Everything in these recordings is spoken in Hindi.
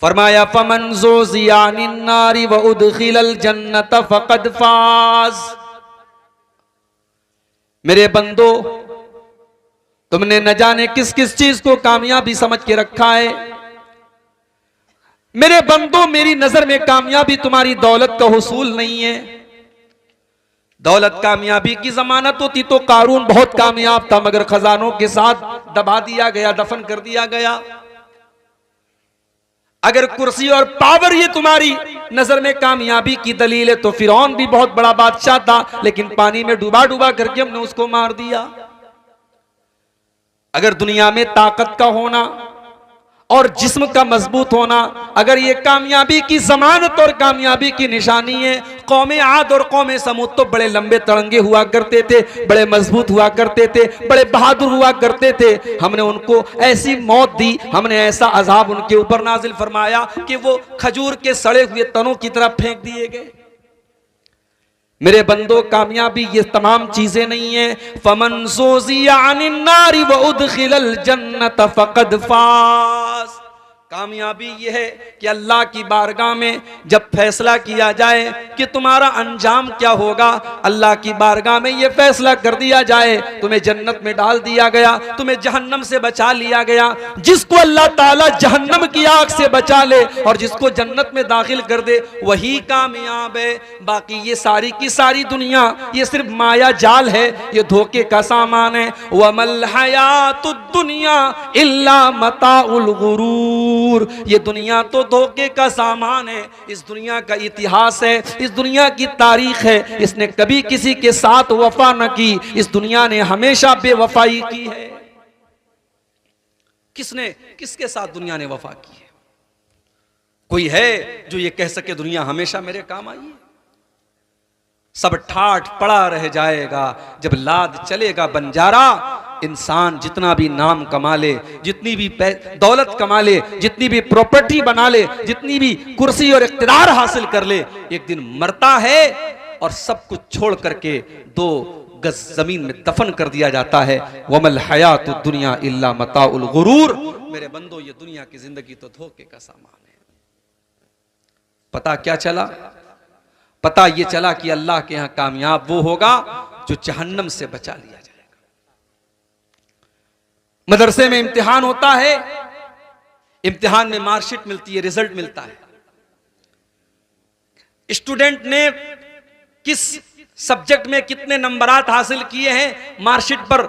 फरमाया फमन ज़ुज़िया अनिन नारी व उदखिलल जन्नत फ़क़द फ़ाज़। मेरे बंदो, तुमने न जाने किस किस चीज को कामयाबी समझ के रखा है। मेरे बंदो, मेरी नजर में कामयाबी तुम्हारी दौलत का हुसूल नहीं है। दौलत कामयाबी की जमानत होती तो कारून बहुत कामयाब था, मगर खजानों के साथ दबा दिया गया, दफन कर दिया गया। अगर कुर्सी और पावर ये तुम्हारी नजर में कामयाबी की दलील है तो फिरौन भी बहुत बड़ा बादशाह था, लेकिन पानी में डूबा डूबा करके हमने उसको मार दिया। अगर दुनिया में ताकत का होना और जिस्म का मजबूत होना, अगर ये कामयाबी की जमानत और कामयाबी की निशानी है, कौमे आद और कौमे समूद तो बड़े लंबे तरंगे हुआ करते थे, बड़े मजबूत हुआ करते थे, बड़े बहादुर हुआ करते थे। हमने उनको ऐसी मौत दी, हमने ऐसा अजाब उनके ऊपर नाजिल फरमाया कि वो खजूर के सड़े हुए तनों की तरह फेंक दिए गए। मेरे बंदो, कामयाबी ये तमाम चीजें नहीं है। फमन ज़ुज़िया अनिन नारी व उदखिलल जन्नत फ़क़द फ़ाज़। कामयाबी यह है कि अल्लाह की बारगाह में जब फैसला किया जाए कि तुम्हारा अंजाम क्या होगा, अल्लाह की बारगाह में यह फैसला कर दिया जाए तुम्हें जन्नत में डाल दिया गया, तुम्हें जहन्नम से बचा लिया गया। जिसको अल्लाह ताला जहन्नम की आग से बचा ले और जिसको जन्नत में दाखिल कर दे, वही कामयाब है। बाकी ये सारी की सारी दुनिया ये सिर्फ माया जाल है, ये धोखे का सामान है। वमल हयातुद दुनिया इल्ला मताउल गुरूर। ये दुनिया तो धोखे का सामान है। इस दुनिया का इतिहास है, इस दुनिया की तारीख है, इसने कभी किसी के साथ वफा न की, इस दुनिया ने हमेशा बेवफाई की है। किसने, किसके साथ दुनिया ने वफा की है? कोई है जो ये कह सके दुनिया हमेशा मेरे काम आई है? सब ठाठ पड़ा रह जाएगा जब लाद चलेगा बंजारा। इंसान जितना भी नाम कमा ले, जितनी भी दौलत कमा ले, जितनी भी प्रॉपर्टी बना ले, जितनी भी कुर्सी और इख्तिदार हासिल कर ले, एक दिन मरता है और सब कुछ छोड़ करके 2 गज जमीन में दफन कर दिया जाता है। वमल हयातुद दुनिया इल्ला मताउल गुरूर। मेरे बंदो, ये दुनिया की जिंदगी तो धोखे का सामान है। पता क्या चला? पता ये चला कि अल्लाह के यहां कामयाब वो होगा जो जहन्नम से बचा लिया जाएगा। मदरसे में इम्तिहान होता है, इम्तिहान में मार्कशीट मिलती है, रिजल्ट मिलता है। स्टूडेंट ने किस सब्जेक्ट में कितने नंबरात हासिल किए हैं मार्कशीट पर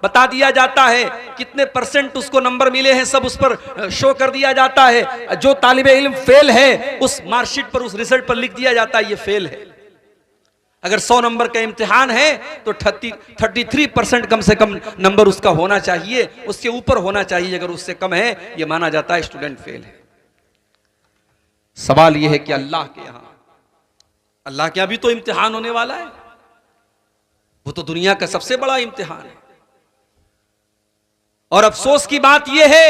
बता दिया जाता है, कितने % उसको नंबर मिले हैं सब उस पर शो कर दिया जाता है। जो तालिबे इल्म फेल है उस मार्कशीट पर, उस रिजल्ट पर लिख दिया जाता है ये फेल है। अगर 100 नंबर का इम्तिहान है तो 33% कम से कम नंबर उसका होना चाहिए, उसके ऊपर होना चाहिए। अगर उससे कम है ये माना जाता है स्टूडेंट फेल है। सवाल यह है कि अल्लाह के यहां भी तो इम्तिहान होने वाला है। वो तो दुनिया का सबसे बड़ा इम्तिहान है। और अफसोस की बात यह है,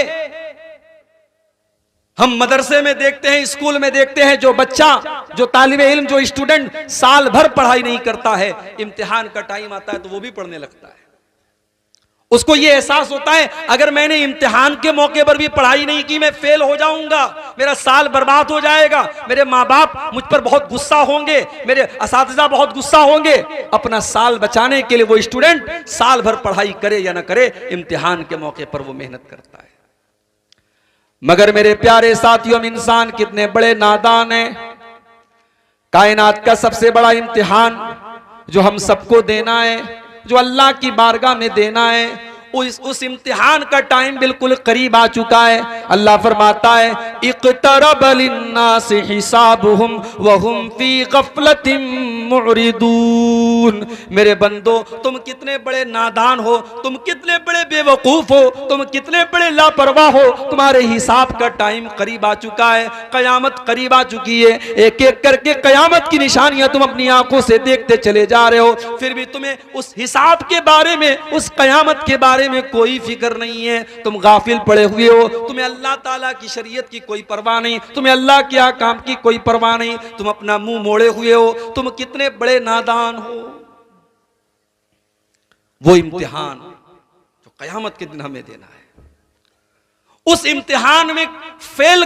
हम मदरसे में देखते हैं, स्कूल में देखते हैं, जो बच्चा, जो तालिबे इल्म, जो स्टूडेंट साल भर पढ़ाई नहीं करता है, इम्तिहान का टाइम आता है तो वो भी पढ़ने लगता है। उसको ये एहसास होता है अगर मैंने इम्तिहान के मौके पर भी पढ़ाई नहीं की मैं फेल हो जाऊंगा, मेरा साल बर्बाद हो जाएगा, मेरे माँ बाप मुझ पर बहुत गुस्सा होंगे, मेरे असातिज़ा बहुत गुस्सा होंगे। अपना साल बचाने के लिए वो स्टूडेंट साल भर पढ़ाई करे या ना करे, इम्तिहान के मौके पर वो मेहनत करता है। मगर मेरे प्यारे साथियों, इंसान कितने बड़े नादान हैं। कायनात का सबसे बड़ा इम्तिहान जो हम सबको देना है, जो अल्लाह की बारगाह में देना है, उस इम्तिहान का टाइम बिल्कुल करीब आ चुका है। अल्लाह फरमाता है इक़्तरब लिन्नासि हिसाबुहुम वहुम फी गफ़लतिन मुअरिदून। मेरे बंदो, तुम कितने बड़े नादान हो, तुम कितने बड़े बेवकूफ हो, तुम कितने बड़े लापरवाह हो। तुम्हारे हिसाब का टाइम करीब आ चुका है, कयामत करीब आ चुकी है। एक एक करके कयामत की निशानियां तुम अपनी आंखों से देखते चले जा रहे हो, फिर भी तुम्हें उस हिसाब के बारे में, उस कयामत के बारे में कोई फिक्र नहीं है। तुम गाफिल पड़े हुए हो, तुम्हें अल्लाह ताला की शरीयत की कोई परवाह नहीं, तुम्हें अल्लाह के अहकाम की कोई परवाह नहीं, तुम अपना मुंह मोड़े हुए हो। तुम कितने बड़े नादान हो। वो इम्तिहान जो कयामत के दिन हमें देना है, उस इम्तिहान में फेल